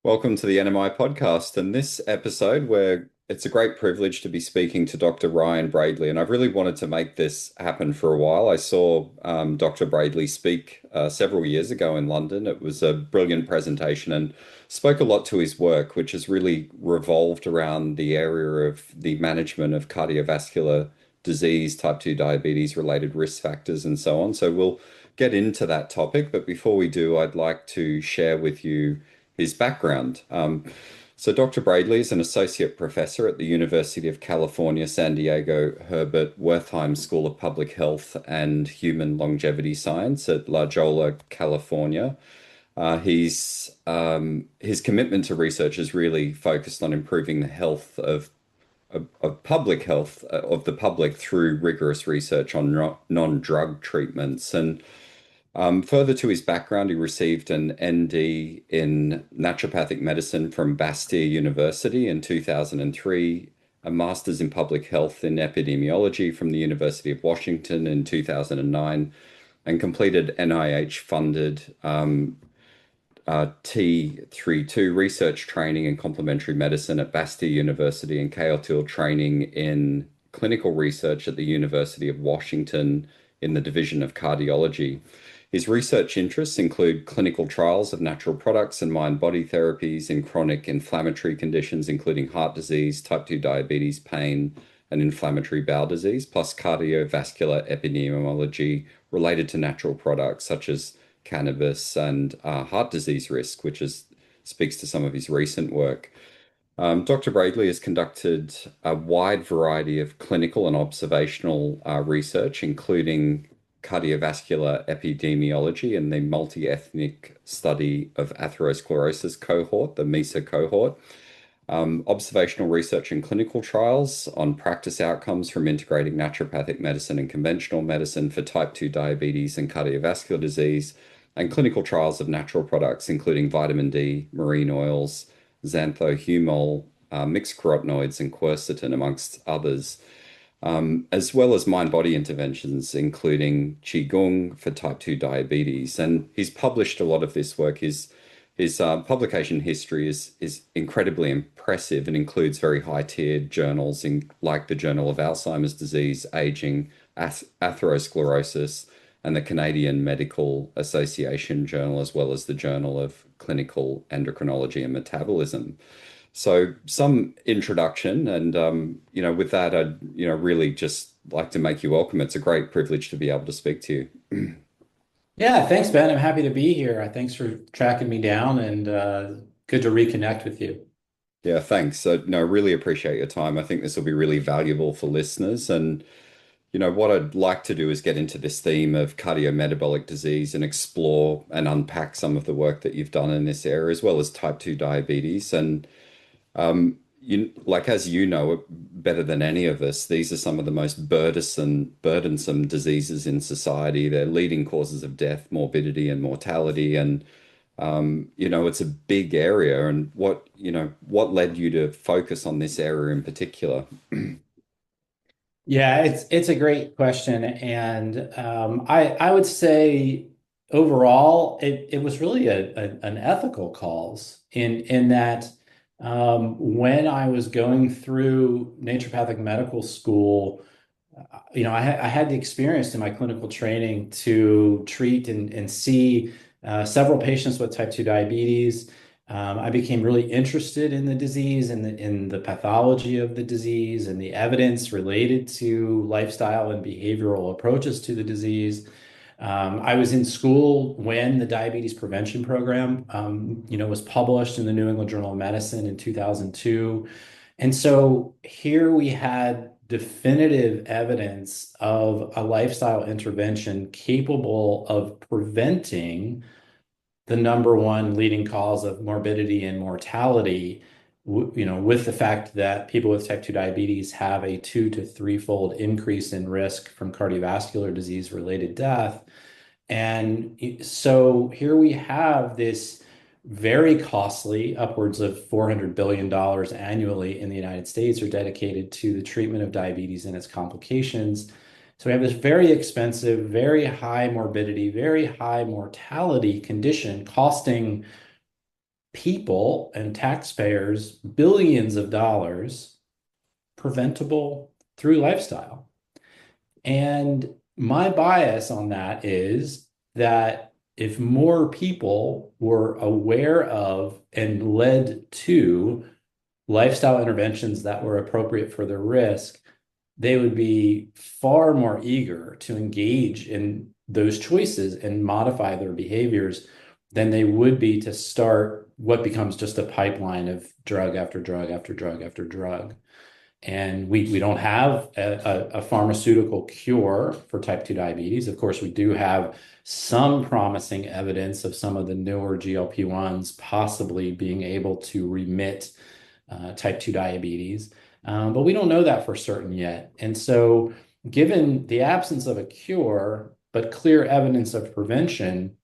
Welcome to the NMI podcast. And this episode, where it's a great privilege to be speaking to Dr. Ryan Braidley. And I've really wanted to make this happen for a while. I saw Dr. Braidley speak several years ago in London. It was a brilliant presentation and spoke a lot to his work, which has really revolved around the area of the management of cardiovascular disease, type 2 diabetes related risk factors, and so on. So we'll get into that topic. But before we do, I'd like to share with you his background. So Dr. Braidley is an associate professor at the University of California, San Diego Herbert Wertheim School of Public Health and Human Longevity Science at La Jolla, California. His commitment to research is really focused on improving the health of public health of the public through rigorous research on non-drug treatments. And further to his background, he received an ND in naturopathic medicine from Bastyr University in 2003, a master's in public health in epidemiology from the University of Washington in 2009, and completed NIH-funded T32 research training in complementary medicine at Bastyr University and KL2 training in clinical research at the University of Washington in the Division of Cardiology. His research interests include clinical trials of natural products and mind-body therapies in chronic inflammatory conditions, including heart disease, type 2 diabetes, pain, and inflammatory bowel disease, plus cardiovascular epidemiology related to natural products such as cannabis and heart disease risk, speaks to some of his recent work. Dr. Braidley has conducted a wide variety of clinical and observational research, including cardiovascular epidemiology and the multi-ethnic study of atherosclerosis cohort, the MESA cohort, observational research and clinical trials on practice outcomes from integrating naturopathic medicine and conventional medicine for type 2 diabetes and cardiovascular disease, and clinical trials of natural products, including vitamin D, marine oils, xanthohumol, mixed carotenoids, and quercetin, amongst others, as well as mind-body interventions, including Qigong for type 2 diabetes. And he's published a lot of this work. His publication history is incredibly impressive and includes very high-tiered journals like the Journal of Alzheimer's Disease, Aging, Atherosclerosis, and the Canadian Medical Association Journal, as well as the Journal of Clinical Endocrinology and Metabolism. So some introduction, and with that, I'd really just like to make you welcome. It's a great privilege to be able to speak to you. Yeah, thanks, Ben. I'm happy to be here. Thanks for tracking me down and good to reconnect with you. Yeah, thanks. So, no, really appreciate your time. I think this will be really valuable for listeners. And, what I'd like to do is get into this theme of cardiometabolic disease and explore and unpack some of the work that you've done in this area, as well as type 2 diabetes. And as you know better than any of us, these are some of the most burdensome diseases in society. They're leading causes of death, morbidity, and mortality. And it's a big area. And what led you to focus on this area in particular? Yeah, it's a great question, and I would say overall it was really an ethical cause in that when I was going through naturopathic medical school, I had the experience in my clinical training to treat and see several patients with type 2 diabetes. I became really interested in the disease and in the pathology of the disease and the evidence related to lifestyle and behavioral approaches to the disease. I was in school when the diabetes prevention program, was published in the New England Journal of Medicine in 2002. And so here we had definitive evidence of a lifestyle intervention capable of preventing the number one leading cause of morbidity and mortality, with the fact that people with type 2 diabetes have a 2 to 3-fold increase in risk from cardiovascular disease related death. And so here we have this very costly, upwards of $400 billion annually in the United States are dedicated to the treatment of diabetes and its complications. So we have this very expensive, very high morbidity, very high mortality condition costing people and taxpayers billions of dollars preventable through lifestyle. And my bias on that is that if more people were aware of and led to lifestyle interventions that were appropriate for their risk, they would be far more eager to engage in those choices and modify their behaviors than they would be to start what becomes just a pipeline of drug after drug after drug after drug. And we don't have a pharmaceutical cure for type 2 diabetes. Of course, we do have some promising evidence of some of the newer GLP-1s possibly being able to remit type 2 diabetes. But we don't know that for certain yet. And so, given the absence of a cure, but clear evidence of prevention,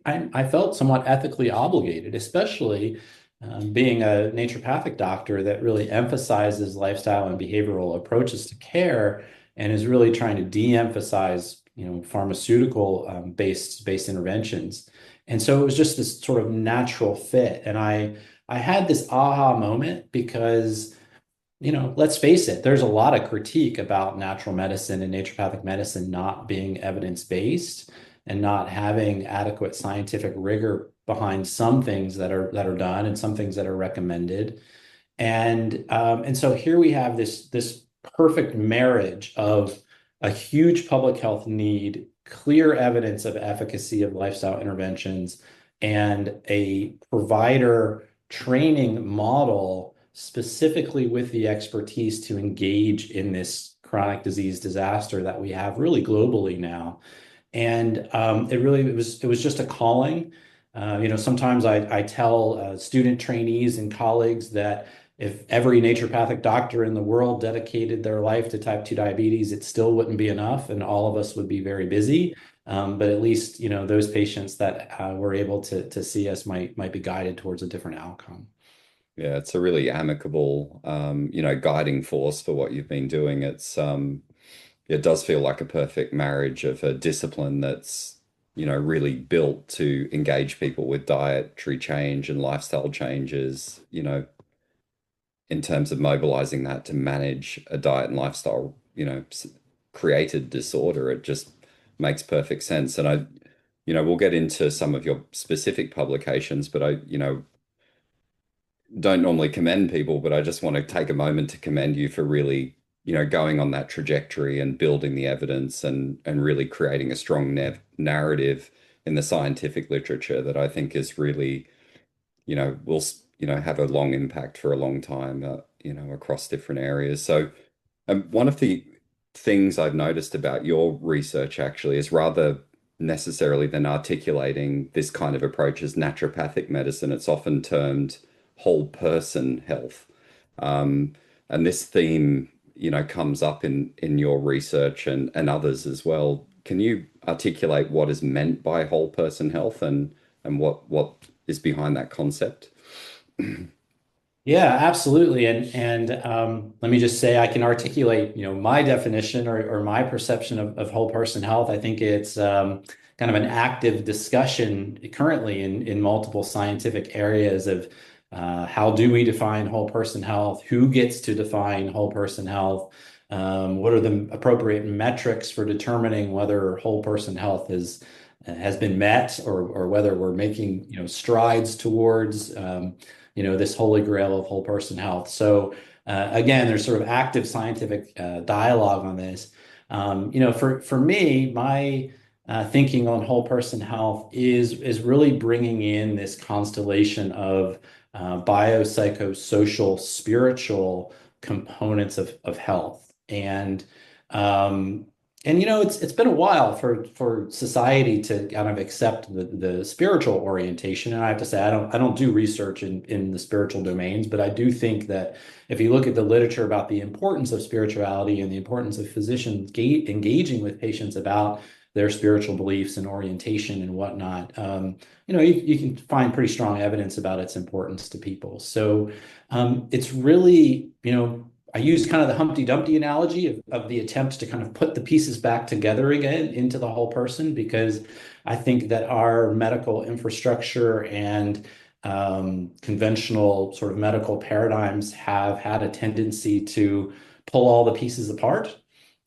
I felt somewhat ethically obligated, especially being a naturopathic doctor that really emphasizes lifestyle and behavioral approaches to care and is really trying to de-emphasize, pharmaceutical based interventions. And so it was just this sort of natural fit. And I had this aha moment because, let's face it, there's a lot of critique about natural medicine and naturopathic medicine not being evidence-based and not having adequate scientific rigor behind some things that are done and some things that are recommended. And so here we have this perfect marriage of a huge public health need, clear evidence of efficacy of lifestyle interventions, and a provider training model specifically with the expertise to engage in this chronic disease disaster that we have really globally now. And it was just a calling. Sometimes I tell student trainees and colleagues that if every naturopathic doctor in the world dedicated their life to type 2 diabetes, it still wouldn't be enough, and all of us would be very busy. But at least, those patients that were able to see us might be guided towards a different outcome. Yeah, it's a really amicable, guiding force for what you've been doing. It does feel like a perfect marriage of a discipline that's, really built to engage people with dietary change and lifestyle changes, in terms of mobilizing that to manage a diet and lifestyle, created disorder. It just makes perfect sense. And we'll get into some of your specific publications, but I don't normally commend people, but I just want to take a moment to commend you for really, going on that trajectory and building the evidence and really creating a strong narrative in the scientific literature that I think is really, will, have a long impact for a long time, across different areas. So, one of the things I've noticed about your research actually is rather necessarily than articulating this kind of approach as naturopathic medicine, it's often termed whole person health. Um, and this theme, comes up in your research and others as well. Can you articulate what is meant by whole person health and what is behind that concept? Yeah, absolutely. And let me just say I can articulate, my definition or my perception of whole person health. I think it's kind of an active discussion currently in multiple scientific areas of how do we define whole person health? Who gets to define whole person health? What are the appropriate metrics for determining whether whole person health has been met or whether we're making, strides towards this holy grail of whole person health. So again, there's sort of active scientific dialogue on this. For me, my thinking on whole person health is really bringing in this constellation of biopsychosocial, spiritual components of health. And it's been a while for society to kind of accept the spiritual orientation. And I have to say, I don't do research in the spiritual domains, but I do think that if you look at the literature about the importance of spirituality and the importance of physicians engaging with patients about their spiritual beliefs and orientation and whatnot, you can find pretty strong evidence about its importance to people. So it's really, I use kind of the Humpty Dumpty analogy of the attempt to kind of put the pieces back together again into the whole person, because I think that our medical infrastructure and conventional sort of medical paradigms have had a tendency to pull all the pieces apart.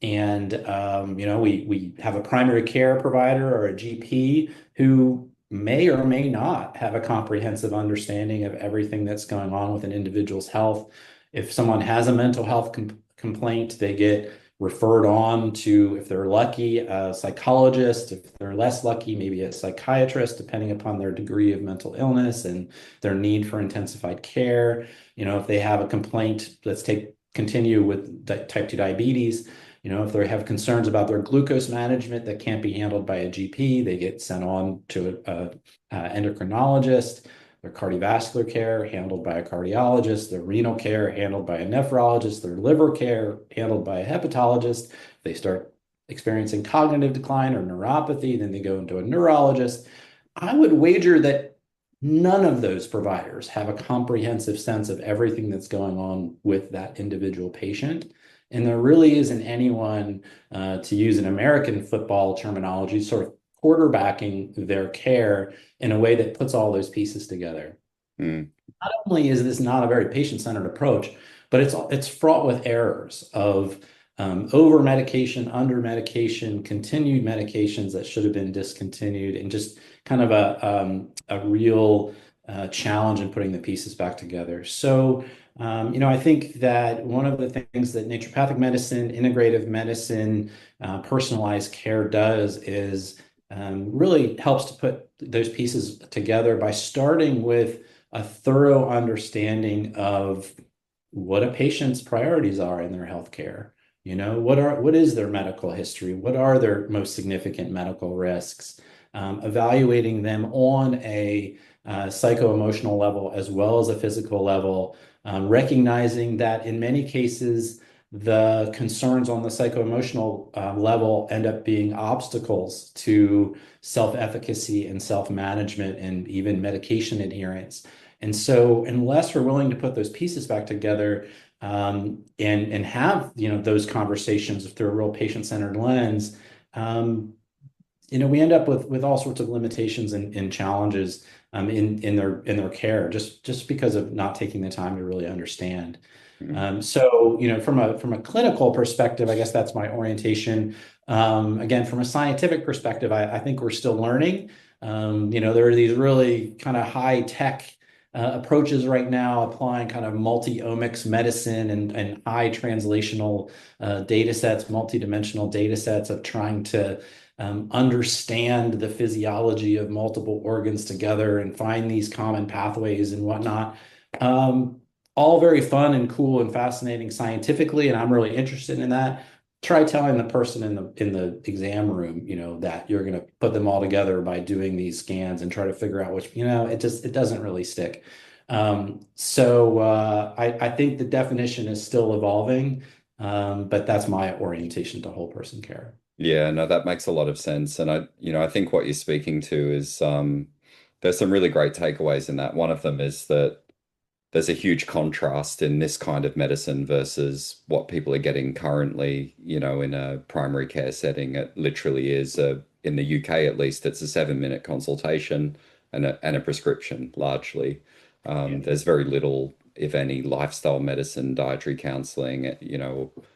And we have a primary care provider or a GP who may or may not have a comprehensive understanding of everything that's going on with an individual's health. If someone has a mental health complaint, they get referred on to, if they're lucky, a psychologist. If they're less lucky, maybe a psychiatrist, depending upon their degree of mental illness and their need for intensified care. If they have a complaint, continue with type 2 diabetes. If they have concerns about their glucose management that can't be handled by a GP, they get sent on to a endocrinologist. Their cardiovascular care handled by a cardiologist, their renal care handled by a nephrologist, their liver care handled by a hepatologist. If they start experiencing cognitive decline or neuropathy, then they go into a neurologist. I would wager that none of those providers have a comprehensive sense of everything that's going on with that individual patient. And there really isn't anyone, to use an American football terminology, sort of quarterbacking their care in a way that puts all those pieces together. Mm. Not only is this not a very patient-centered approach, but it's fraught with errors of over medication, under medication, continued medications that should have been discontinued, and just kind of a real challenge in putting the pieces back together. So, I think that one of the things that naturopathic medicine, integrative medicine, personalized care does is really helps to put those pieces together by starting with a thorough understanding of what a patient's priorities are in their healthcare. What is their medical history? What are their most significant medical risks? Evaluating them on a psycho-emotional level as well as a physical level, recognizing that in many cases, the concerns on the psycho-emotional level end up being obstacles to self-efficacy and self-management and even medication adherence. And so, unless we're willing to put those pieces back together, and have those conversations through a real patient-centered lens, we end up with all sorts of limitations and challenges in their care, just because of not taking the time to really understand. Mm. So, from a clinical perspective, I guess that's my orientation. Again, from a scientific perspective, I think we're still learning. There are these really kind of high tech approaches right now, applying kind of multi-omics medicine and high translational data sets, multi-dimensional data sets of trying to understand the physiology of multiple organs together and find these common pathways and whatnot. All very fun and cool and fascinating scientifically, and I'm really interested in that. Try telling the person in the exam room, that you're going to put them all together by doing these scans and try to figure out which, it doesn't really stick. I think the definition is still evolving, but that's my orientation to whole person care. Yeah, no, that makes a lot of sense. And I think what you're speaking to is there's some really great takeaways in that. One of them is that there's a huge contrast in this kind of medicine versus what people are getting currently, in a primary care setting. It literally is in the UK at least, it's a 7-minute consultation and a prescription largely. Yeah. There's very little, if any, lifestyle medicine, dietary counseling,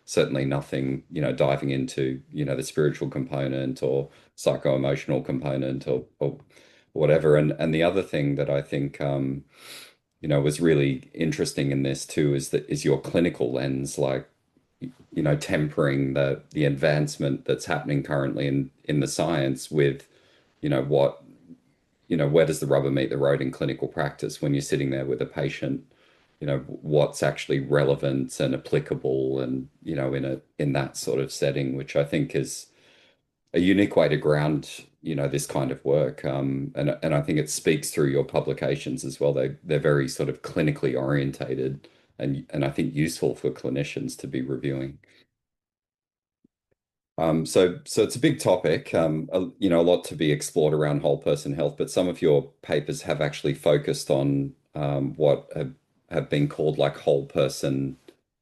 certainly nothing, diving into, the spiritual component or psycho-emotional component or whatever. And the other thing that I think was really interesting in this too is your clinical lens, like, tempering the advancement that's happening currently in the science with, what, where does the rubber meet the road in clinical practice when you're sitting there with a patient, what's actually relevant and applicable and, in that sort of setting, which I think is a unique way to ground, this kind of work. And I think it speaks through your publications as well. They're very sort of clinically orientated and I think useful for clinicians to be reviewing. So it's a big topic, a lot to be explored around whole person health, but some of your papers have actually focused on what have been called like whole person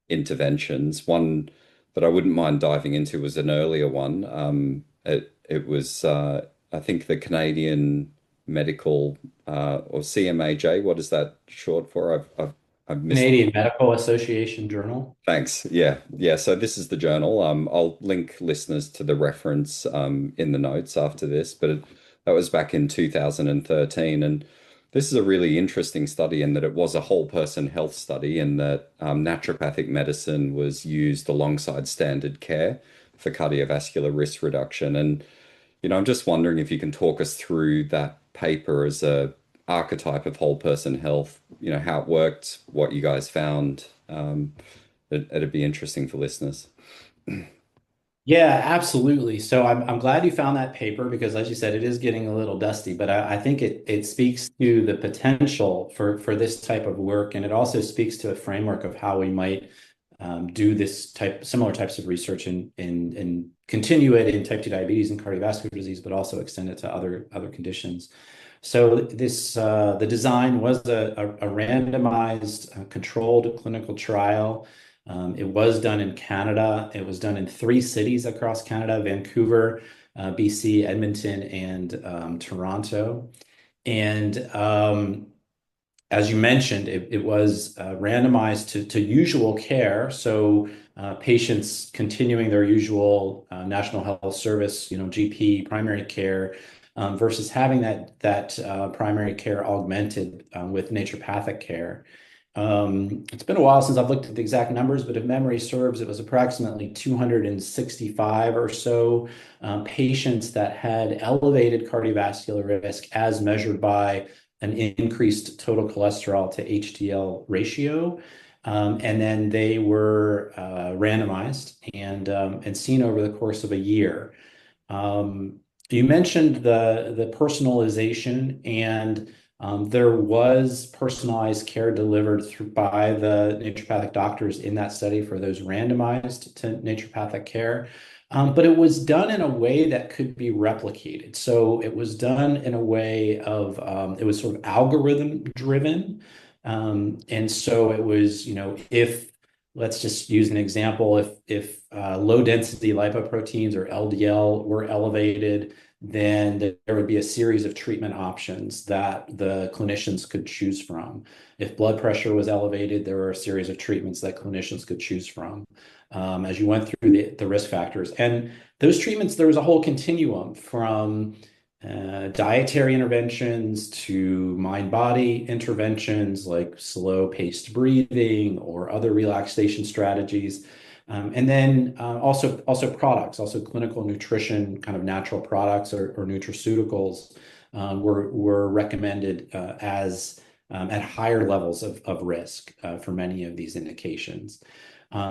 interventions. One that I wouldn't mind diving into was an earlier one. It was I think the Canadian Medical or CMAJ. What is that short for? I've missed. Canadian Medical Association Journal. Thanks. Yeah, yeah. So this is the journal. I'll link listeners to the reference in the notes after this, but that was back in 2013, and this is a really interesting study in that it was a whole person health study, and that naturopathic medicine was used alongside standard care for cardiovascular risk reduction. And I'm just wondering if you can talk us through that paper as a archetype of whole person health, how it worked, what you guys found. It'd be interesting for listeners. Yeah, absolutely. So I'm glad you found that paper because, as you said, it is getting a little dusty, but I think it speaks to the potential for this type of work, and it also speaks to a framework of how we might do similar types of research and continue it in type 2 diabetes and cardiovascular disease, but also extend it to other conditions. So the design was a randomized, controlled clinical trial. It was done in Canada. It was done in 3 cities across Canada: Vancouver, BC, Edmonton, and Toronto. And as you mentioned, it was randomized to usual care. So patients continuing their usual National Health Service, GP primary care, versus having that primary care augmented with naturopathic care. It's been a while since I've looked at the exact numbers, but if memory serves, it was approximately 265 or so patients that had elevated cardiovascular risk as measured by an increased total cholesterol to HDL ratio. And then they were randomized and seen over the course of a year. You mentioned the personalization, and there was personalized care delivered by the naturopathic doctors in that study for those randomized to naturopathic care. But it was done in a way that could be replicated. So it was done in a way of, it was sort of algorithm driven. And so it was, if, let's just use an example, if low density lipoproteins or LDL were elevated, then there would be a series of treatment options that the clinicians could choose from. If blood pressure was elevated, there were a series of treatments that clinicians could choose from as you went through the risk factors. And those treatments, there was a whole continuum from dietary interventions to mind-body interventions like slow-paced breathing or other relaxation strategies. And then also products, also clinical nutrition, kind of natural products or nutraceuticals were recommended as at higher levels of risk for many of these indications.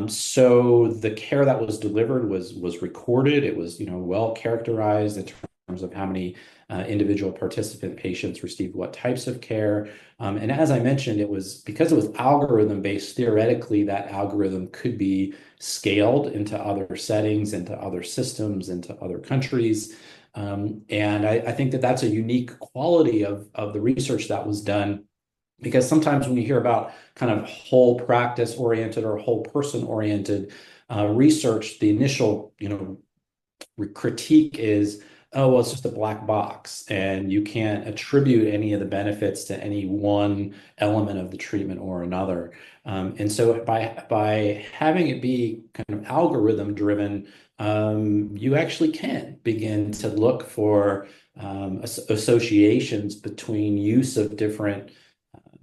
So the care that was delivered was recorded. It was well characterized in terms of how many individual participant patients received what types of care. And as I mentioned, because it was algorithm based, theoretically, that algorithm could be scaled into other settings, into other systems, into other countries. And I think that that's a unique quality of the research that was done, because sometimes when you hear about kind of whole practice oriented or whole person oriented research, the initial critique is, oh, well, it's just a black box, and you can't attribute any of the benefits to any one element of the treatment or another. And so by having it be kind of algorithm driven, you actually can begin to look for associations between use of different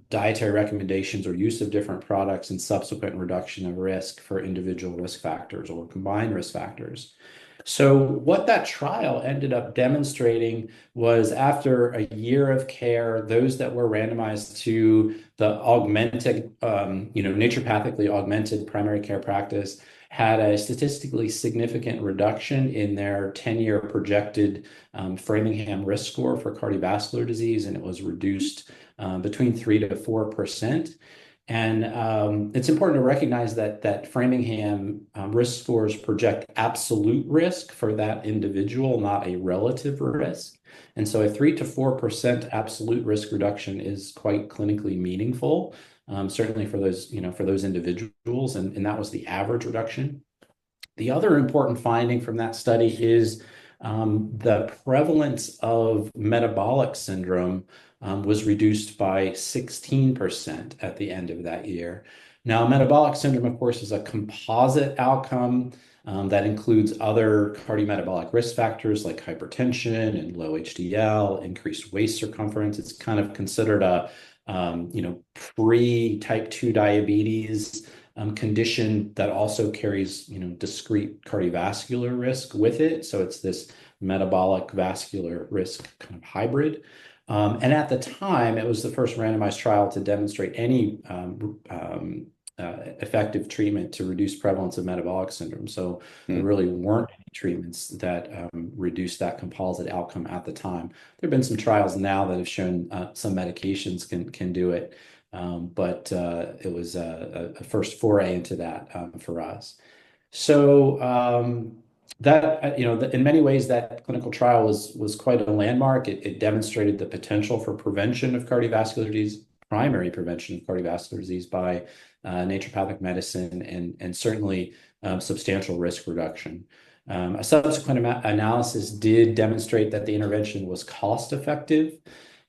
dietary recommendations or use of different products and subsequent reduction of risk for individual risk factors or combined risk factors. So what that trial ended up demonstrating was, after a year of care, those that were randomized to the augmented, naturopathically augmented primary care practice had a statistically significant reduction in their 10-year projected Framingham risk score for cardiovascular disease, and it was reduced between 3 to 4%. And it's important to recognize that Framingham risk scores project absolute risk for that individual, not a relative risk. And so a 3 to 4% absolute risk reduction is quite clinically meaningful, certainly for those individuals, and that was the average reduction. The other important finding from that study is the prevalence of metabolic syndrome was reduced by 16% at the end of that year. Now, metabolic syndrome, of course, is a composite outcome that includes other cardiometabolic risk factors like hypertension and low HDL, increased waist circumference. It's kind of considered a pre-type 2 diabetes condition that also carries, discrete cardiovascular risk with it. So it's this metabolic vascular risk kind of hybrid. And at the time, it was the first randomized trial to demonstrate any effective treatment to reduce prevalence of metabolic syndrome. So there Hmm. really weren't any treatments that reduced that composite outcome at the time. There have been some trials now that have shown some medications can do it, but it was a first foray into that for us. So in many ways, that clinical trial was quite a landmark. It demonstrated the potential for prevention of cardiovascular disease, primary prevention of cardiovascular disease by naturopathic medicine, and certainly substantial risk reduction. A subsequent analysis did demonstrate that the intervention was cost effective.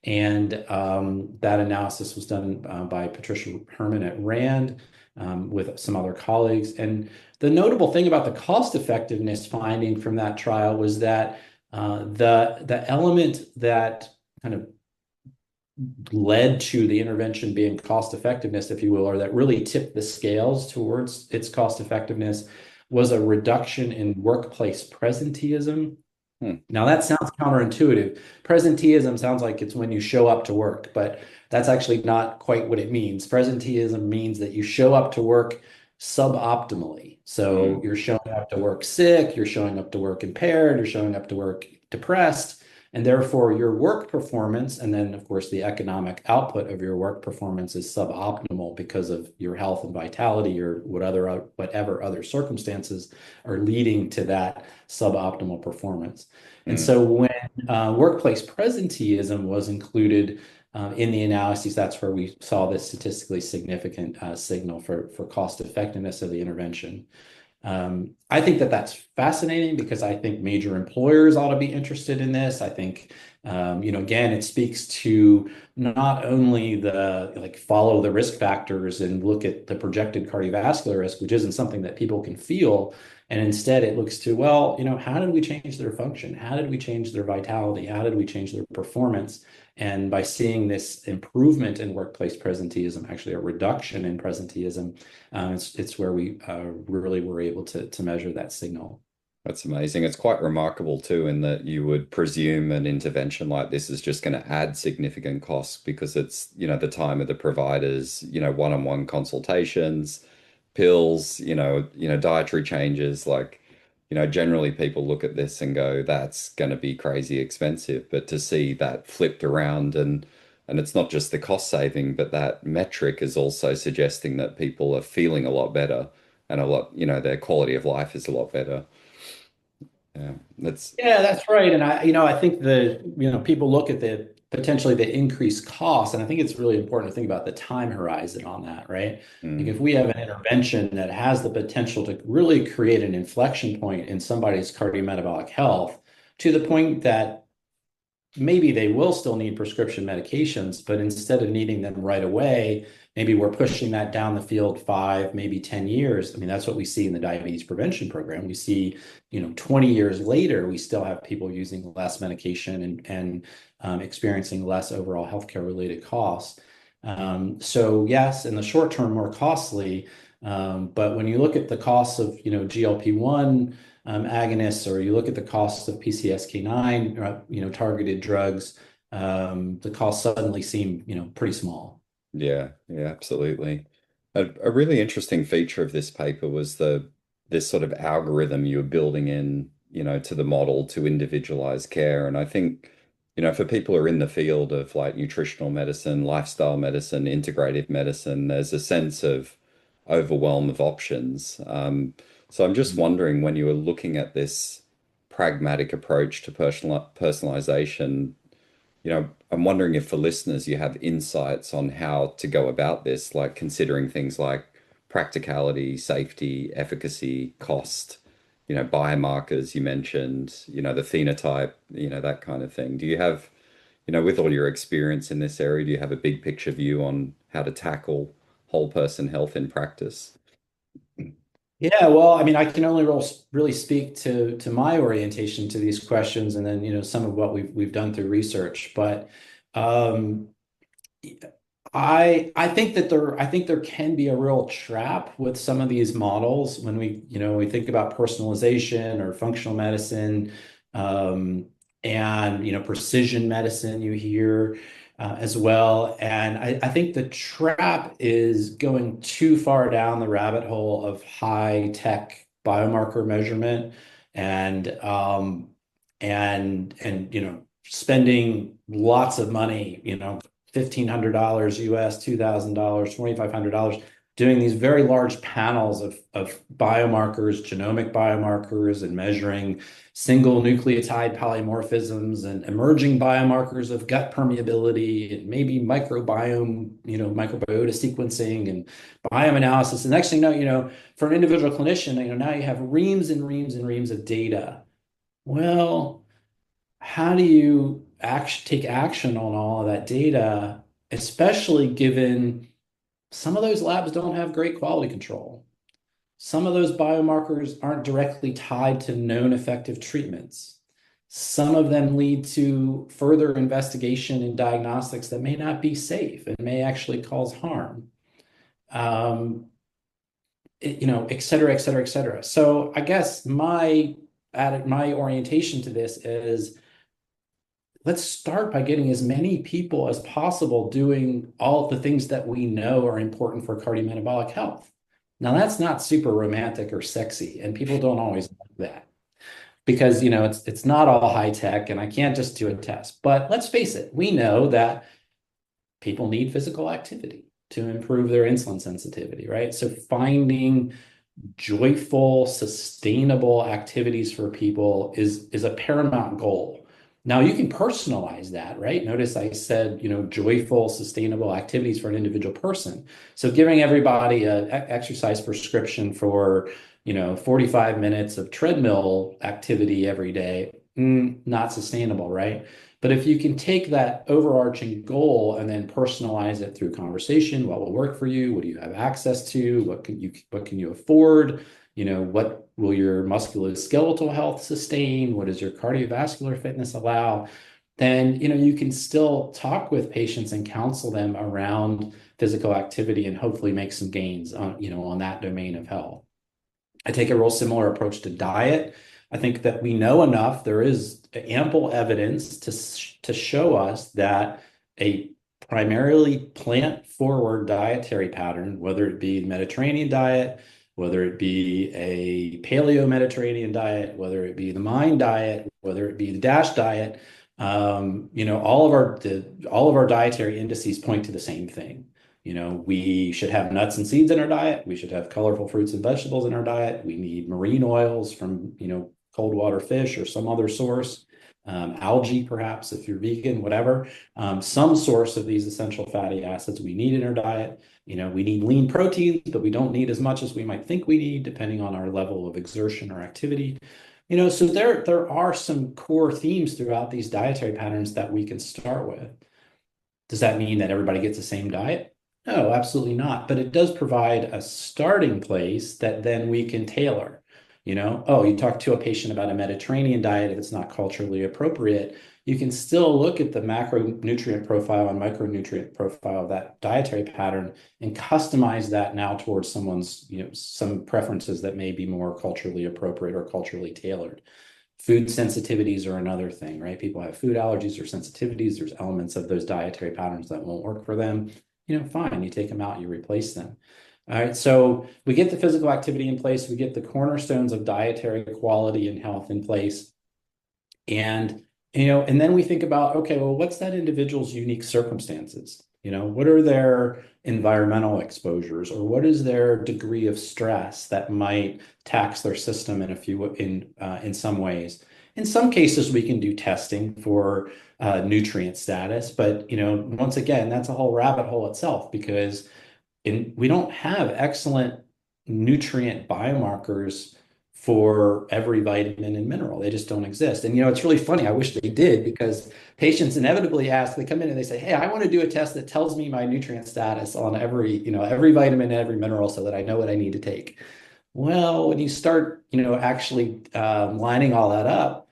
And that analysis was done by Patricia Herman at Rand with some other colleagues. And the notable thing about the cost effectiveness finding from that trial was that the element that kind of led to the intervention being cost effectiveness, if you will, or that really tipped the scales towards its cost effectiveness, was a reduction in workplace presenteeism. Hmm. Now that sounds counterintuitive. Presenteeism sounds like it's when you show up to work, but that's actually not quite what it means. Presenteeism means that you show up to work suboptimally. So Hmm. you're showing up to work sick, you're showing up to work impaired, you're showing up to work depressed, and therefore your work performance, and then of course the economic output of your work performance is suboptimal because of your health and vitality or whatever other circumstances are leading to that suboptimal performance. And Hmm. so when workplace presenteeism was included in the analyses, that's where we saw this statistically significant signal for cost effectiveness of the intervention. I think that that's fascinating because I think major employers ought to be interested in this. I think, again, it speaks to not only the like follow the risk factors and look at the projected cardiovascular risk, which isn't something that people can feel. And instead it looks to, well, how did we change their function? How did we change their vitality? How did we change their performance? And by seeing this improvement in workplace presenteeism, actually a reduction in presenteeism, it's where we really were able to measure that signal. That's amazing. It's quite remarkable too, in that you would presume an intervention like this is just going to add significant costs because it's, the time of the providers, one-on-one consultations, pills, dietary changes. Like, generally people look at this and go, that's going to be crazy expensive. But to see that flipped around and it's not just the cost saving, but that metric is also suggesting that people are feeling a lot better and a lot, their quality of life is a lot better. Yeah, that's Yeah, that's right. And I think people look at the potentially the increased cost, and I think it's really important to think about the time horizon on that, right? Like mm, if we have an intervention that has the potential to really create an inflection point in somebody's cardiometabolic health to the point that maybe they will still need prescription medications, but instead of needing them right away, maybe we're pushing that down the field 5, maybe 10 years. I mean, that's what we see in the diabetes prevention program. We see, 20 years later, we still have people using less medication and experiencing less overall healthcare related costs. So yes, in the short term, more costly. But when you look at the costs of, GLP-1 agonists, or you look at the costs of PCSK9, targeted drugs, the costs suddenly seem, pretty small. yeah, yeah, absolutely. A really interesting feature of this paper was this sort of algorithm you were building in, to the model to individualize care. And I think, for people who are in the field of like nutritional medicine, lifestyle medicine, integrative medicine, there's a sense of overwhelm of options. So I'm just wondering when you were looking at this pragmatic approach to personalization, I'm wondering if for listeners you have insights on how to go about this, like considering things like practicality, safety, efficacy, cost. biomarkers you mentioned, the phenotype, that kind of thing. Do you have, with all your experience in this area, do you have a big picture view on how to tackle whole person health in practice? Yeah, well, I mean, I can only really speak to my orientation to these questions, and then some of what we've done through research. But um, I think there can be a real trap with some of these models when we think about personalization or functional medicine, um, and precision medicine you hear as well. And I think the trap is going too far down the rabbit hole of high tech biomarker measurement and spending lots of money, $1,500 US, $2,000, $2,500, doing these very large panels of biomarkers, genomic biomarkers, and measuring single nucleotide polymorphisms and emerging biomarkers of gut permeability and maybe microbiome, microbiota sequencing and biome analysis. The next thing for an individual clinician, now you have reams and reams and reams of data. Well, how do you take action on all of that data, especially given some of those labs don't have great quality control? Some of those biomarkers aren't directly tied to known effective treatments. Some of them lead to further investigation and diagnostics that may not be safe and may actually cause harm. Um, et cetera, et cetera, et cetera. So I guess my orientation to this is, let's start by getting as many people as possible doing all of the things that we know are important for cardiometabolic health. Now, that's not super romantic or sexy, and people don't always like that because it's not all high tech, and I can't just do a test. But let's face it, we know that people need physical activity to improve their insulin sensitivity, right? So finding joyful, sustainable activities for people is a paramount goal. Now you can personalize that, right? Notice I said, joyful, sustainable activities for an individual person. So giving everybody an exercise prescription for, 45 minutes of treadmill activity every day, not sustainable, right? But if you can take that overarching goal and then personalize it through conversation, what will work for you? What do you have access to? What can you afford? What will your musculoskeletal health sustain? What does your cardiovascular fitness allow? Then, you can still talk with patients and counsel them around physical activity and hopefully make some gains on that domain of health. I take a real similar approach to diet. I think that we know enough. There is ample evidence to show us that a primarily plant-forward dietary pattern, whether it be Mediterranean diet, whether it be a paleo-Mediterranean diet, whether it be the MIND diet, whether it be the DASH diet, all of our dietary indices point to the same thing. We should have nuts and seeds in our diet. We should have colorful fruits and vegetables in our diet. We need marine oils from, cold water fish or some other source, algae, perhaps, if you're vegan, whatever. Some source of these essential fatty acids we need in our diet. We need lean proteins, but we don't need as much as we might think we need, depending on our level of exertion or activity. So there are some core themes throughout these dietary patterns that we can start with. Does that mean that everybody gets the same diet? No, absolutely not. But it does provide a starting place that then we can tailor. You talk to a patient about a Mediterranean diet, if it's not culturally appropriate, you can still look at the macronutrient profile and micronutrient profile of that dietary pattern and customize that now towards someone's, some preferences that may be more culturally appropriate or culturally tailored. Food sensitivities are another thing, right? People have food allergies or sensitivities. There's elements of those dietary patterns that won't work for them. Fine, you take them out, you replace them. All right, so we get the physical activity in place, we get the cornerstones of dietary quality and health in place. And then we think about, okay, well, what's that individual's unique circumstances? What are their environmental exposures, or what is their degree of stress that might tax their system in some ways? In some cases, we can do testing for nutrient status, but once again, that's a whole rabbit hole itself because we don't have excellent nutrient biomarkers for every vitamin and mineral. They just don't exist. And it's really funny. I wish they did, because patients inevitably ask, they come in and they say, "Hey, I want to do a test that tells me my nutrient status on every vitamin and every mineral so that I know what I need to take." Well, when you start, actually lining all that up,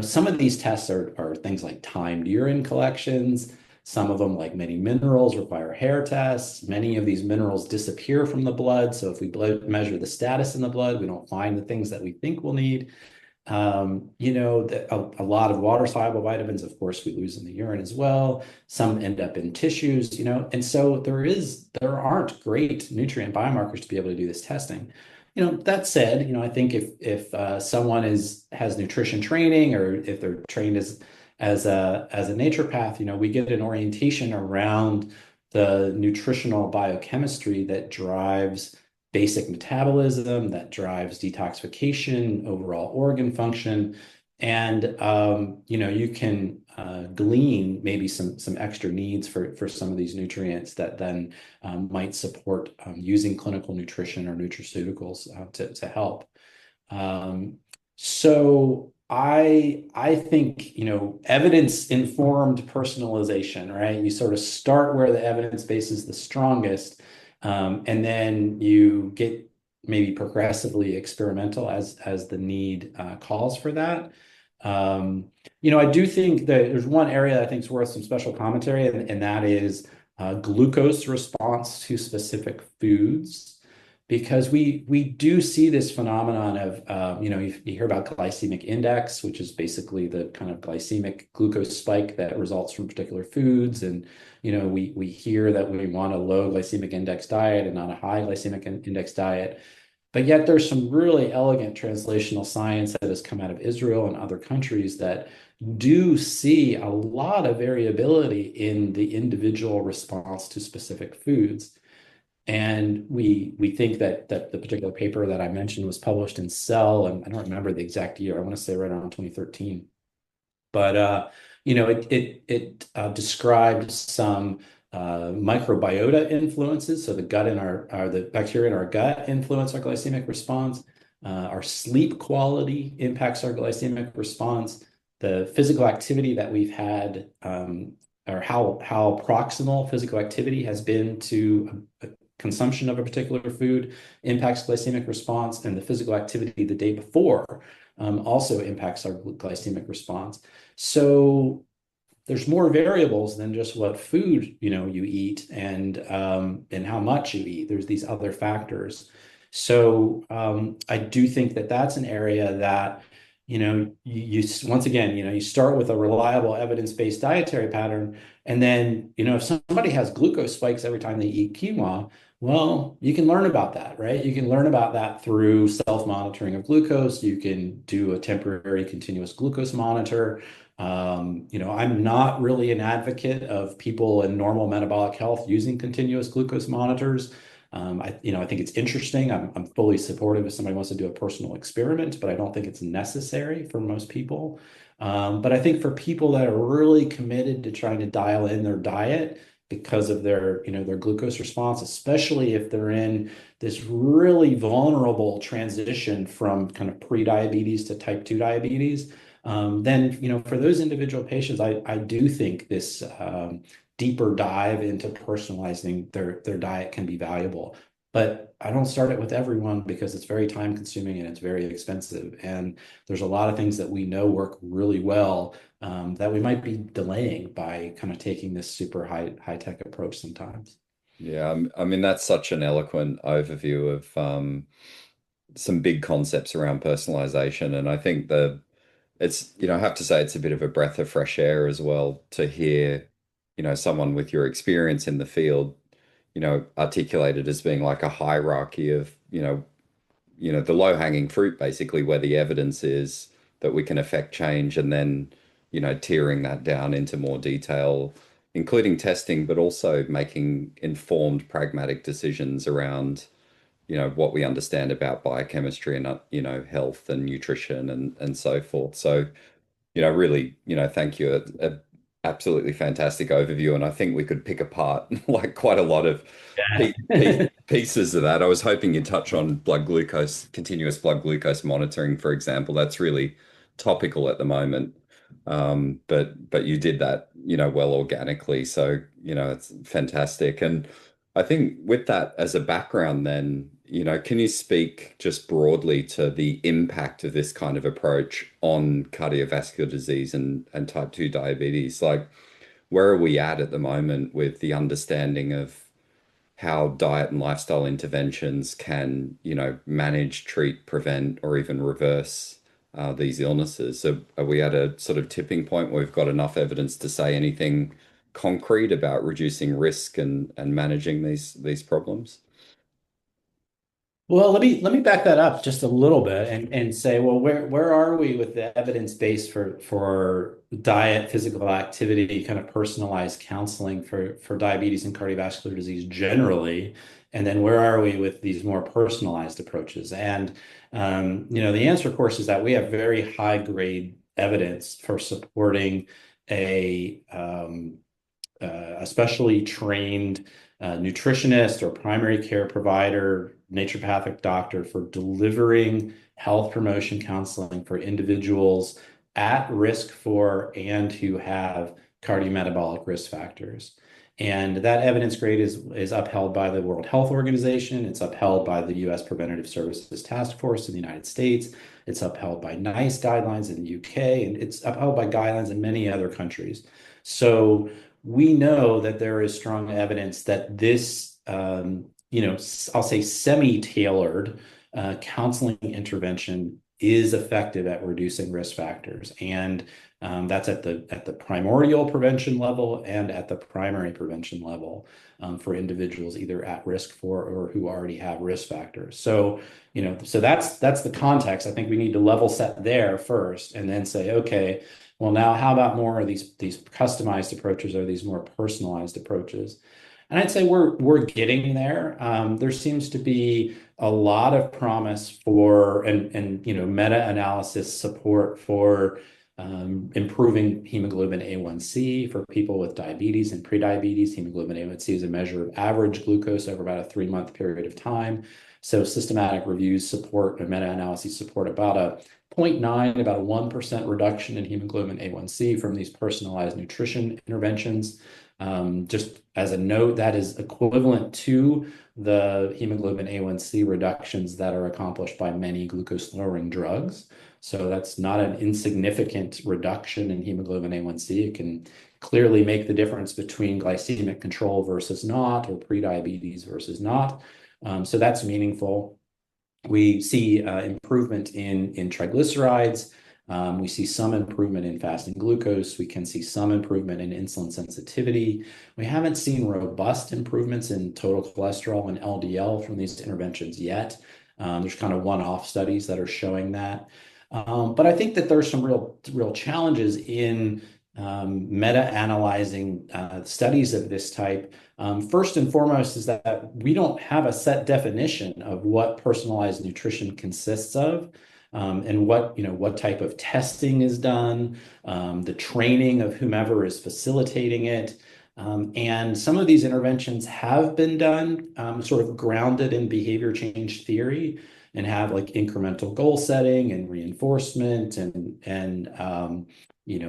some of these tests are things like timed urine collections. Some of them, like many minerals, require hair tests. Many of these minerals disappear from the blood. So if we measure the status in the blood, we don't find the things that we think we'll need. A lot of water soluble vitamins, of course, we lose in the urine as well. Some end up in tissues, and so there aren't great nutrient biomarkers to be able to do this testing. That said, I think if someone has nutrition training, or if they're trained as a naturopath, we get an orientation around the nutritional biochemistry that drives basic metabolism, that drives detoxification, overall organ function. And you can glean maybe some extra needs for some of these nutrients that then might support using clinical nutrition or nutraceuticals to help. Um, so I think, evidence-informed personalization, right? You sort of start where the evidence base is the strongest, and then you get maybe progressively experimental as the need calls for that. I do think that there's one area that I think is worth some special commentary, and that is glucose response to specific foods, because we do see this phenomenon of you hear about glycemic index, which is basically the kind of glycemic glucose spike that results from particular foods. And we hear that we want a low glycemic index diet and not a high glycemic index diet. But yet there's some really elegant translational science that has come out of Israel and other countries that do see a lot of variability in the individual response to specific foods. And we think that the particular paper that I mentioned was published in Cell, and I don't remember the exact year. I want to say right around 2013. But it described some microbiota influences. So the gut in the bacteria in our gut influence our glycemic response. Our sleep quality impacts our glycemic response. The physical activity that we've had, or how proximal physical activity has been to consumption of a particular food, impacts glycemic response, and the physical activity the day before also impacts our glycemic response. So there's more variables than just what food you eat, and how much you eat. There's these other factors. So I do think that that's an area that you once again, you start with a reliable evidence-based dietary pattern, and then if somebody has glucose spikes every time they eat quinoa, well, you can learn about that, right? You can learn about that through self-monitoring of glucose. You can do a temporary continuous glucose monitor. I'm not really an advocate of people in normal metabolic health using continuous glucose monitors. I think it's interesting. I'm fully supportive if somebody wants to do a personal experiment, but I don't think it's necessary for most people. But I think for people that are really committed to trying to dial in their diet because of their glucose response, especially if they're in this really vulnerable transition from kind of pre-diabetes to type 2 diabetes, then for those individual patients, I do think this deeper dive into personalizing their diet can be valuable. But I don't start it with everyone, because it's very time consuming and it's very expensive. And there's a lot of things that we know work really well, that we might be delaying by kind of taking this super high tech approach sometimes. Yeah, I mean, that's such an eloquent overview of some big concepts around personalization. And I think I have to say it's a bit of a breath of fresh air as well to hear, someone with your experience in the field, articulated as being like a hierarchy of, the low-hanging fruit, basically, where the evidence is that we can affect change, and then, tearing that down into more detail, including testing, but also making informed, pragmatic decisions around, what we understand about biochemistry and, health and nutrition and so forth. So, really, thank you. Absolutely fantastic overview, and I think we could pick apart like quite a lot of Yeah. pieces of that. I was hoping you'd touch on blood glucose, continuous blood glucose monitoring, for example. That's really topical at the moment. But you did that, well organically. So, it's fantastic. And I think with that as a background, then, can you speak just broadly to the impact of this kind of approach on cardiovascular disease and type 2 diabetes? Like, where are we at the moment with the understanding of how diet and lifestyle interventions can, manage, treat, prevent, or even reverse these illnesses? So are we at a sort of tipping point where we've got enough evidence to say anything concrete about reducing risk and managing these problems? Well, let me back that up just a little bit and say, well, where are we with the evidence base for diet, physical activity, kind of personalized counseling for diabetes and cardiovascular disease generally? And then where are we with these more personalized approaches? And the answer, of course, is that we have very high grade evidence for supporting a specially trained nutritionist or primary care provider, naturopathic doctor for delivering health promotion counseling for individuals at risk for and who have cardiometabolic risk factors. And that evidence grade is upheld by the World Health Organization. It's upheld by the U.S. Preventative Services Task Force in the United States. It's upheld by NICE guidelines in the UK, and it's upheld by guidelines in many other countries. So we know that there is strong evidence that this, I'll say semi-tailored counseling intervention is effective at reducing risk factors. And that's at the primordial prevention level and at the primary prevention level for individuals either at risk for or who already have risk factors. So, so that's the context. I think we need to level set there first and then say, okay, well, now how about more of these customized approaches or these more personalized approaches? And I'd say we're getting there. There seems to be a lot of promise for and meta-analysis support for improving hemoglobin A1C for people with diabetes and prediabetes. Hemoglobin A1C is a measure of average glucose over about a 3-month period of time. So systematic reviews support and meta-analyses support about a 0.9, about a 1% reduction in hemoglobin A1C from these personalized nutrition interventions. Just as a note, that is equivalent to the hemoglobin A1C reductions that are accomplished by many glucose-lowering drugs. So that's not an insignificant reduction in hemoglobin A1C. It can clearly make the difference between glycemic control versus not, or prediabetes versus not. So that's meaningful. We see improvement in triglycerides. We see some improvement in fasting glucose. We can see some improvement in insulin sensitivity. We haven't seen robust improvements in total cholesterol and LDL from these interventions yet. There's kind of one-off studies that are showing that. But I think that there's some real challenges in meta-analyzing studies of this type. First and foremost is that we don't have a set definition of what personalized nutrition consists of. And what type of testing is done, the training of whomever is facilitating it. And some of these interventions have been done sort of grounded in behavior change theory and have like incremental goal setting and reinforcement and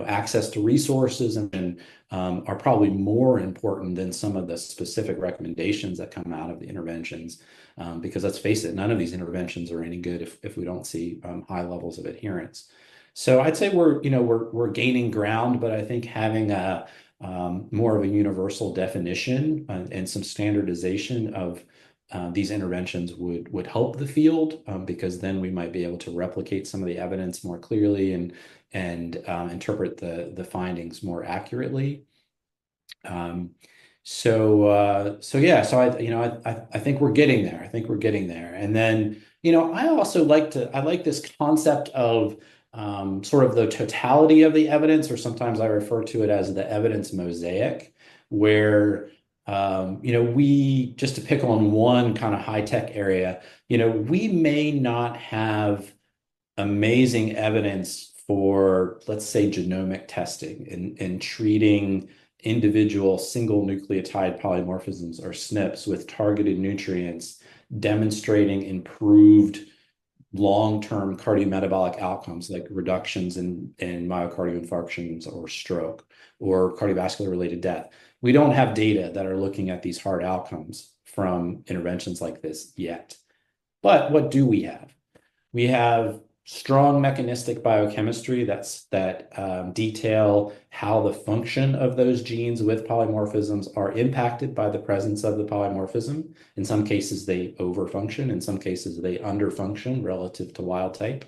access to resources and are probably more important than some of the specific recommendations that come out of the interventions. Because let's face it, none of these interventions are any good if we don't see high levels of adherence. So I'd say we're gaining ground, but I think having a more of a universal definition and some standardization of these interventions would help the field because then we might be able to replicate some of the evidence more clearly and interpret the findings more accurately. I think we're getting there. I think we're getting there. And then, I also I like this concept of sort of the totality of the evidence, or sometimes I refer to it as the evidence mosaic, where we just to pick on one kind of high tech area, we may not have amazing evidence for, let's say, genomic testing and treating individual single nucleotide polymorphisms or SNPs with targeted nutrients, demonstrating improved long-term cardiometabolic outcomes like reductions in myocardial infarctions or stroke or cardiovascular related death. We don't have data that are looking at these hard outcomes from interventions like this yet. But what do we have? We have strong mechanistic biochemistry that detail how the function of those genes with polymorphisms are impacted by the presence of the polymorphism. In some cases, they overfunction. In some cases, they underfunction relative to wild type.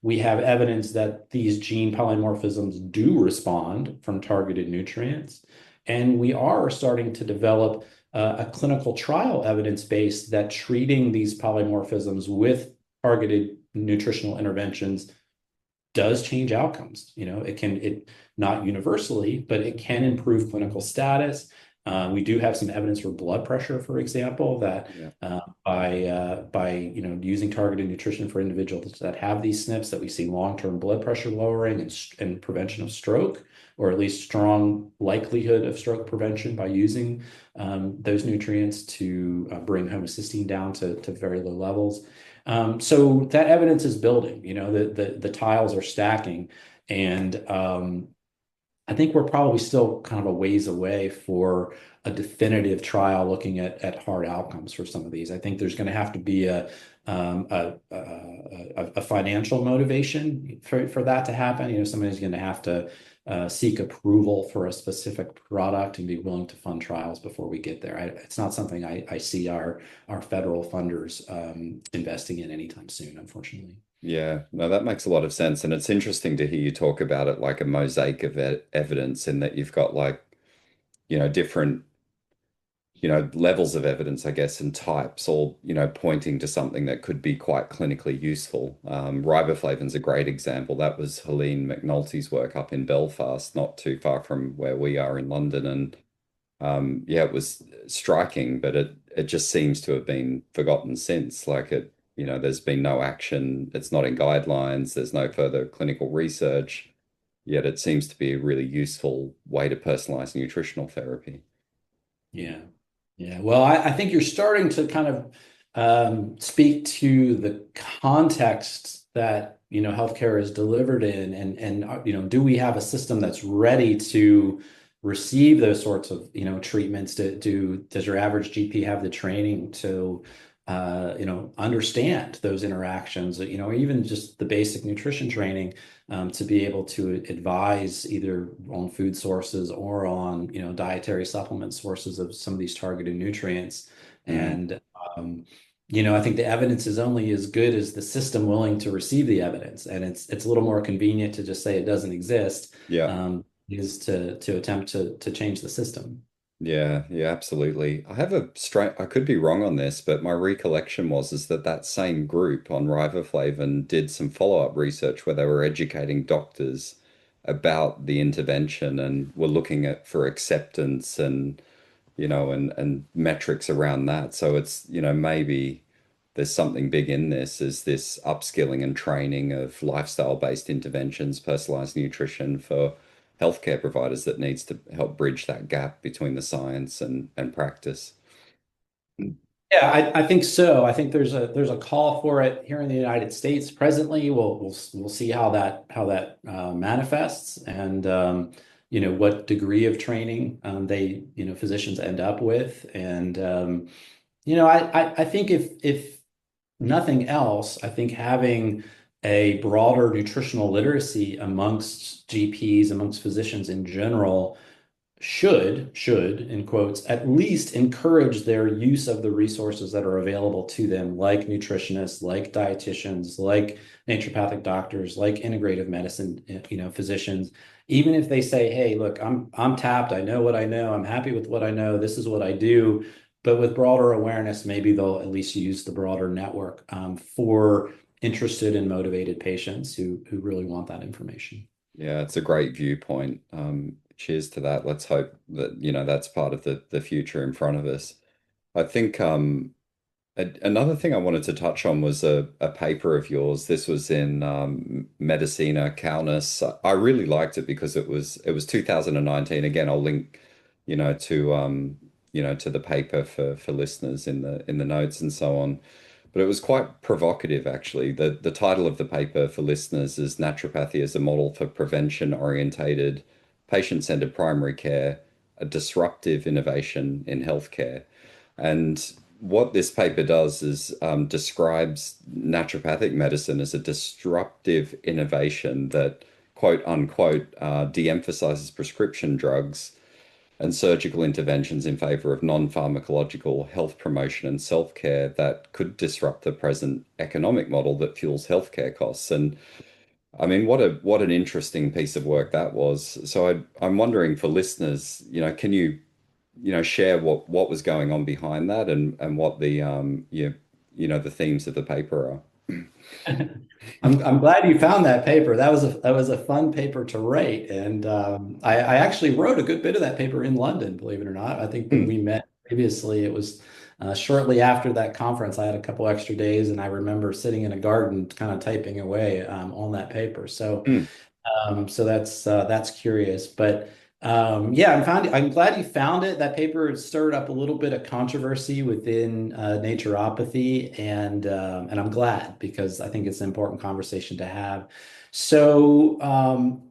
We have evidence that these gene polymorphisms do respond from targeted nutrients. And we are starting to develop a clinical trial evidence base that treating these polymorphisms with targeted nutritional interventions does change outcomes. It not universally, but it can improve clinical status. We do have some evidence for blood pressure, for example, that by using targeted nutrition for individuals that have these SNPs, that we see long-term blood pressure lowering and prevention of stroke, or at least strong likelihood of stroke prevention by using those nutrients to bring homocysteine down to very low levels. So that evidence is building. The tiles are stacking, and I think we're probably still kind of a ways away for a definitive trial looking at hard outcomes for some of these. I think there's going to have to be a financial motivation for that to happen. Somebody's going to have to seek approval for a specific product and be willing to fund trials before we get there. It's not something I see our federal funders investing in anytime soon, unfortunately. Yeah, no, that makes a lot of sense. And it's interesting to hear you talk about it like a mosaic of evidence, in that you've got like, different, levels of evidence, I guess, and types, all, pointing to something that could be quite clinically useful. Riboflavin a great example. That was Helene McNulty's work up in Belfast, not too far from where we are in London. And yeah, it was striking, but it just seems to have been forgotten since. Like there's been no action. It's not in guidelines. There's no further clinical research. Yet it seems to be a really useful way to personalize nutritional therapy. Yeah. Yeah. Well, I think you're starting to kind of speak to the context that, healthcare is delivered in, and do we have a system that's ready to receive those sorts of, treatments? Does your average GP have the training to, understand those interactions, even just the basic nutrition training, to be able to advise either on food sources or on, dietary supplement sources of some of these targeted nutrients. Mm. And, I think the evidence is only as good as the system willing to receive the evidence. And it's a little more convenient to just say it doesn't exist, Yeah. is to attempt to change the system. Yeah, yeah, absolutely. I have a straight, I could be wrong on this, but my recollection is that that same group on riboflavin did some follow-up research where they were educating doctors about the intervention and were looking at for acceptance and and metrics around that. So it's, maybe there's something big in this, is this upskilling and training of lifestyle-based interventions, personalized nutrition for healthcare providers that needs to help bridge that gap between the science and practice. Yeah, I think so. I think there's a call for it here in the United States presently. We'll see how that manifests, and what degree of training they physicians end up with. And I think if nothing else, I think having a broader nutritional literacy amongst GPs, amongst physicians in general, should, in quotes, at least encourage their use of the resources that are available to them, like nutritionists, like dietitians, like naturopathic doctors, like integrative medicine, physicians. Even if they say, "Hey, look, I'm tapped. I know what I know. I'm happy with what I know. This is what I do." But with broader awareness, maybe they'll at least use the broader network for interested and motivated patients who really want that information. Yeah, it's a great viewpoint. Cheers to that. Let's hope that, that's part of the future in front of us. I think Another thing I wanted to touch on was a paper of yours. This was in Medicina Kaunas. I really liked it because it was 2019. Again, I'll link, to the paper for listeners in the notes and so on. But it was quite provocative, actually. The title of the paper for listeners is Naturopathy as a Model for Prevention-Orientated, Patient-Centered Primary Care, a Disruptive Innovation in Healthcare. And what this paper does is describes naturopathic medicine as a disruptive innovation that, quote unquote, de-emphasizes prescription drugs and surgical interventions in favor of non-pharmacological health promotion and self-care that could disrupt the present economic model that fuels healthcare costs. And I mean, what an interesting piece of work that was. So I'm wondering for listeners, can you share what was going on behind that and what the themes of the paper are? I'm glad you found that paper. That was a fun paper to write, and I actually wrote a good bit of that paper in London, believe it or not. I think when Hmm, we met previously, it was shortly after that conference. I had a couple extra days, and I remember sitting in a garden, kind of typing away on that paper. hmm, So that's curious, but yeah, I'm glad you found it. That paper stirred up a little bit of controversy within naturopathy, and I'm glad because I think it's an important conversation to have. So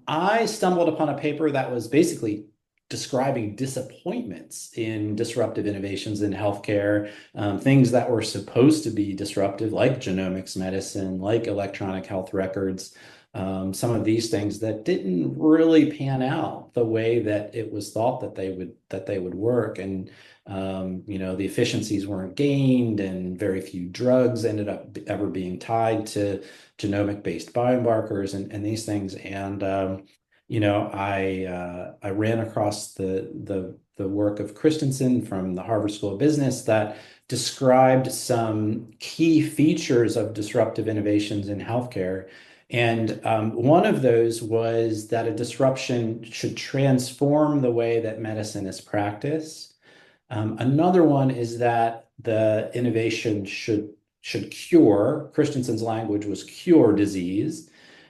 I stumbled upon a paper that was basically describing disappointments in disruptive innovations in healthcare, things that were supposed to be disruptive, like genomics medicine, like electronic health records, some of these things that didn't really pan out the way that it was thought that they would work, and the efficiencies weren't gained, and very few drugs ended up ever being tied to genomic-based biomarkers and these things. And I ran across the work of Christensen from the Harvard School of Business that described some key features of disruptive innovations in healthcare. And one of those was that a disruption should transform the way that medicine is practiced. Another one is that the innovation should cure. Christensen's language was cure disease,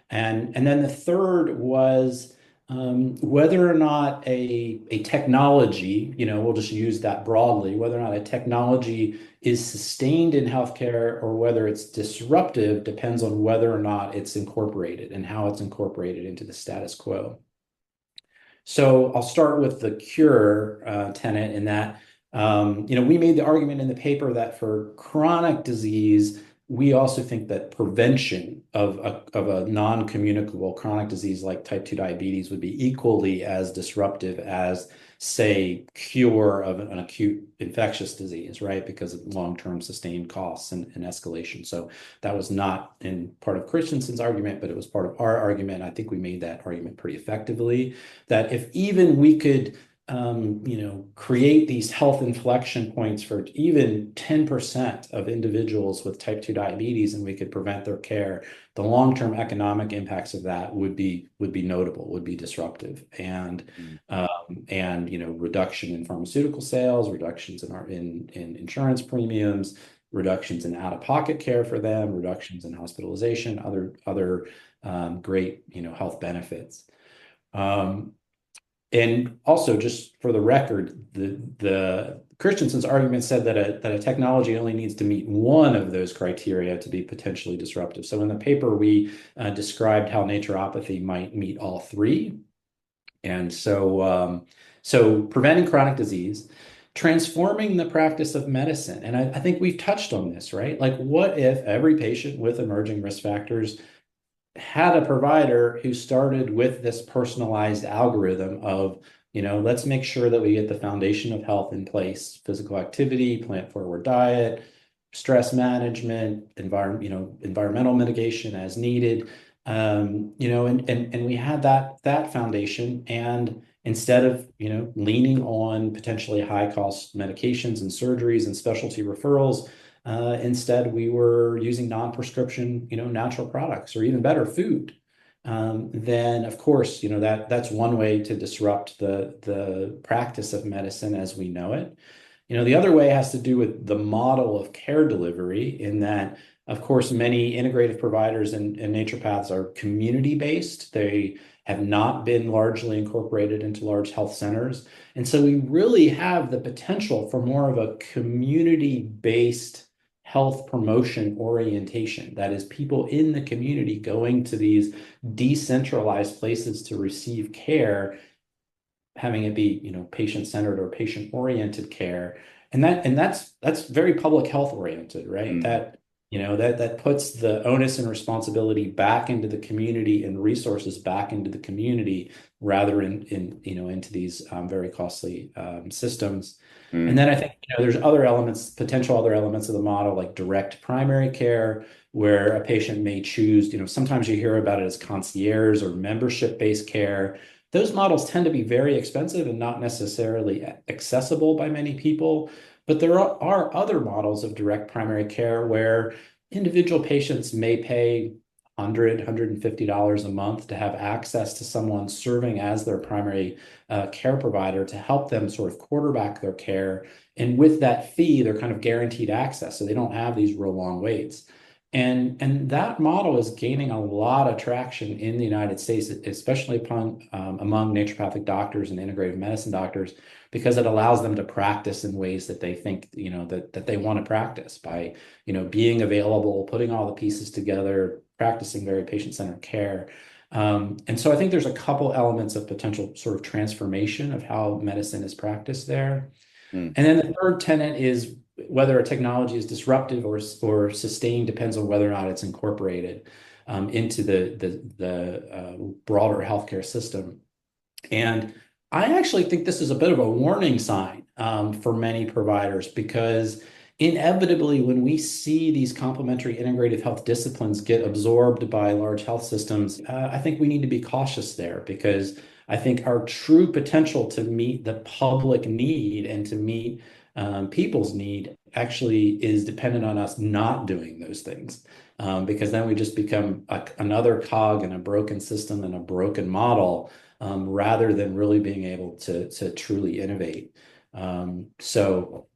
and then the third was whether or not a technology, we'll just use that broadly, whether or not a technology is sustained in healthcare or whether it's disruptive depends on whether or not it's incorporated and how it's incorporated into the status quo. So I'll start with the cure tenet in that, we made the argument in the paper that for chronic disease, we also think that prevention of a non-communicable chronic disease like type 2 diabetes would be equally as disruptive as, say, cure of an acute infectious disease, right? Because of long-term sustained costs and escalation. So that was not in part of Christensen's argument, but it was part of our argument. I think we made that argument pretty effectively, that if even we could create these health inflection points for even 10% of individuals with type 2 diabetes, and we could prevent their care, the long-term economic impacts of that would be notable, would be disruptive. hmm, Reduction in pharmaceutical sales, reductions in insurance premiums, reductions in out-of-pocket care for them, reductions in hospitalization, other great health benefits. And also, just for the record, the Christensen's argument said that a technology only needs to meet one of those criteria to be potentially disruptive. So in the paper, we described how naturopathy might meet all three. And so preventing chronic disease, transforming the practice of medicine. And I think we've touched on this, right? Like, what if every patient with emerging risk factors had a provider who started with this personalized algorithm of, let's make sure that we get the foundation of health in place: physical activity, plant forward diet, stress management, environmental mitigation as needed. And we had that foundation, and instead of leaning on potentially high cost medications and surgeries and specialty referrals, instead we were using non-prescription natural products, or even better, food. Then of course that's one way to disrupt the practice of medicine as we know it. The other way has to do with the model of care delivery, in that, of course, many integrative providers and naturopaths are community-based. They have not been largely incorporated into large health centers. And so we really have the potential for more of a community-based health promotion orientation. That is, people in the community going to these decentralized places to receive care, having it be, patient-centered or patient-oriented care. And that's very public health oriented, right? Mm, That puts the onus and responsibility back into the community and resources back into the community, rather into these very costly systems. And mm, then I think, there's potential other elements of the model, like direct primary care, where a patient may choose, sometimes you hear about it as concierge or membership-based care. Those models tend to be very expensive and not necessarily accessible by many people. But there are other models of direct primary care where individual patients may pay $150 a month to have access to someone serving as their primary care provider to help them sort of quarterback their care. And with that fee, they're kind of guaranteed access, so they don't have these real long waits. And that model is gaining a lot of traction in the United States, especially among naturopathic doctors and integrative medicine doctors, because it allows them to practice in ways that they think, that they want to practice by, being available, putting all the pieces together, practicing very patient-centered care. And so I think there's a couple elements of potential sort of transformation of how medicine is practiced there. mm. And then the third tenet is whether a technology is disruptive or sustained depends on whether or not it's incorporated into the broader healthcare system. And I actually think this is a bit of a warning sign for many providers, because inevitably, when we see these complementary integrative health disciplines get absorbed by large health systems, I think we need to be cautious there, because I think our true potential to meet the public need and to meet people's need actually is dependent on us not doing those things. Because then we just become another cog in a broken system and a broken model, rather than really being able to truly innovate. So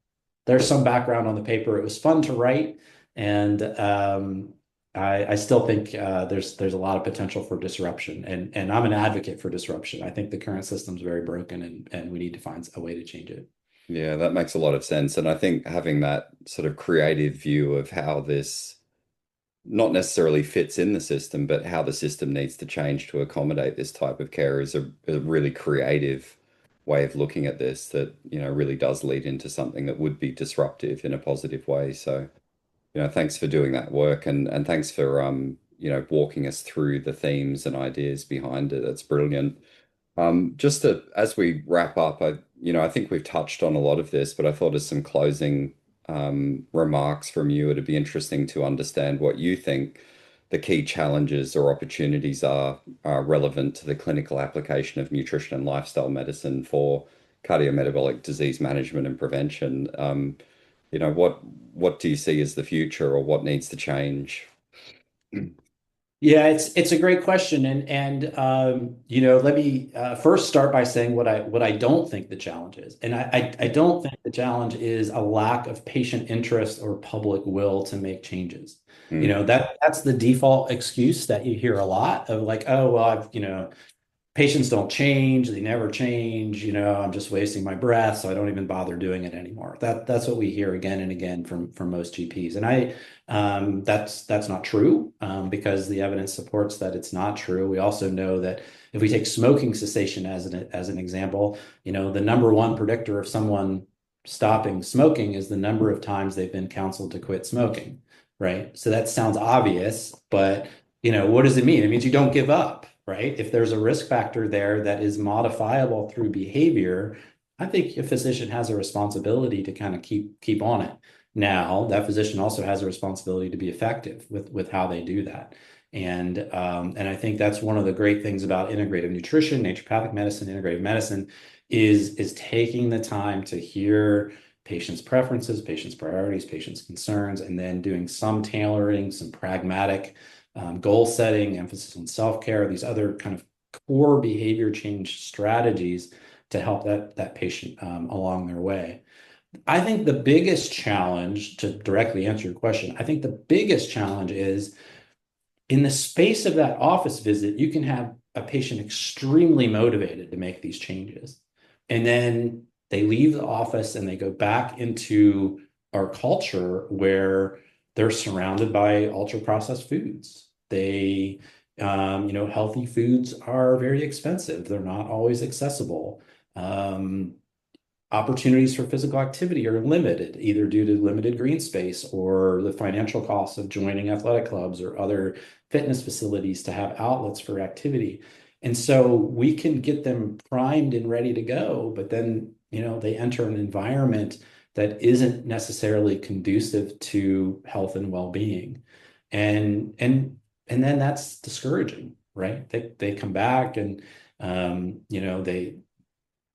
there's some background on the paper. It was fun to write, and I still think there's a lot of potential for disruption, and I'm an advocate for disruption. I think the current system's very broken, and we need to find a way to change it. Yeah, that makes a lot of sense. And I think having that sort of creative view of how this not necessarily fits in the system, but how the system needs to change to accommodate this type of care is a really creative way of looking at this that, really does lead into something that would be disruptive in a positive way. So, thanks for doing that work, and thanks for walking us through the themes and ideas behind it. That's brilliant. Just as we wrap up, I think we've touched on a lot of this, but I thought as some closing remarks from you, it'd be interesting to understand what you think the key challenges or opportunities are relevant to the clinical application of nutrition and lifestyle medicine for cardiometabolic disease management and prevention. What do you see as the future, or what needs to change? Yeah, it's a great question, and let me first start by saying what I don't think the challenge is, and I don't think the challenge is a lack of patient interest or public will to make changes. Mm, That's the default excuse that you hear a lot of, like, oh well, patients don't change, they never change, I'm just wasting my breath, so I don't even bother doing it anymore. That's what we hear again and again from most GPs. And that's not true, because the evidence supports that it's not true. We also know that if we take smoking cessation as an example, the number one predictor of someone stopping smoking is the number of times they've been counseled to quit smoking, right? So that sounds obvious, but what does it mean? It means you don't give up, right? If there's a risk factor there that is modifiable through behavior, I think a physician has a responsibility to kind of keep on it. Now, that physician also has a responsibility to be effective with how they do that. And I think that's one of the great things about integrative nutrition, naturopathic medicine, integrative medicine, is taking the time to hear patients' preferences, patients' priorities, patients' concerns, and then doing some tailoring, some pragmatic goal setting, emphasis on self-care, these other kind of core behavior change strategies to help that patient along their way. I think the biggest challenge, to directly answer your question, I think the biggest challenge is in the space of that office visit, you can have a patient extremely motivated to make these changes. And then they leave the office and they go back into our culture where they're surrounded by ultra processed foods. Healthy foods are very expensive. They're not always accessible. Um, Opportunities for physical activity are limited, either due to limited green space or the financial costs of joining athletic clubs or other fitness facilities to have outlets for activity. And so we can get them primed and ready to go, but then, they enter an environment that isn't necessarily conducive to health and well-being. And then that's discouraging, right? They come back and they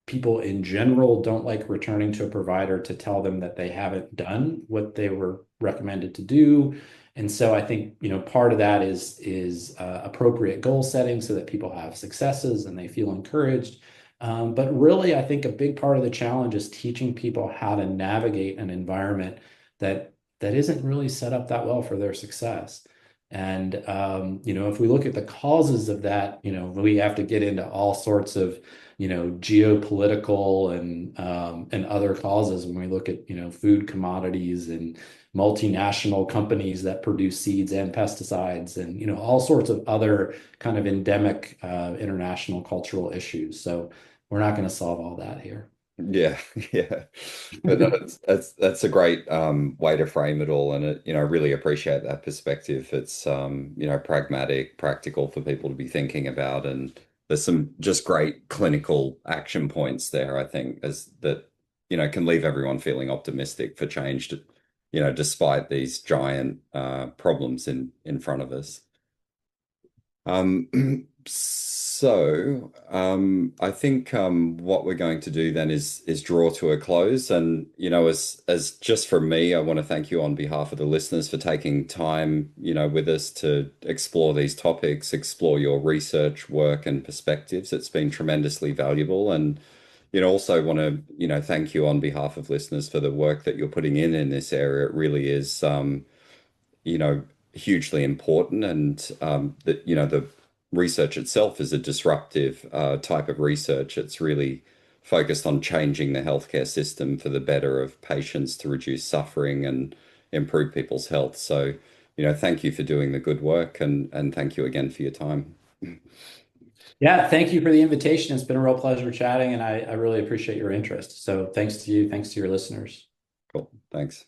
people in general don't like returning to a provider to tell them that they haven't done what they were recommended to do. And so I think, part of that is appropriate goal setting so that people have successes and they feel encouraged. But really, I think a big part of the challenge is teaching people how to navigate an environment that isn't really set up that well for their success. And if we look at the causes of that, we have to get into all sorts of geopolitical and other causes when we look at food commodities and multinational companies that produce seeds and pesticides and all sorts of other kind of endemic international cultural issues. So we're not going to solve all that here. Yeah, yeah. But no, that's a great way to frame it all, and I really appreciate that perspective. It's pragmatic, practical for people to be thinking about, and there's some just great clinical action points there, I think, as that can leave everyone feeling optimistic for change, despite these giant problems in front of us. I think what we're going to do then is draw to a close. And as just from me, I want to thank you on behalf of the listeners for taking time, with us to explore these topics, explore your research work and perspectives. It's been tremendously valuable. And also want to, thank you on behalf of listeners for the work that you're putting in this area. It really is you know, hugely important. And that, the research itself is a disruptive type of research. It's really focused on changing the healthcare system for the better of patients to reduce suffering and improve people's health. So, thank you for doing the good work and thank you again for your time. Yeah, thank you for the invitation. It's been a real pleasure chatting, and I really appreciate your interest. So thanks to you, thanks to your listeners. Cool. Thanks.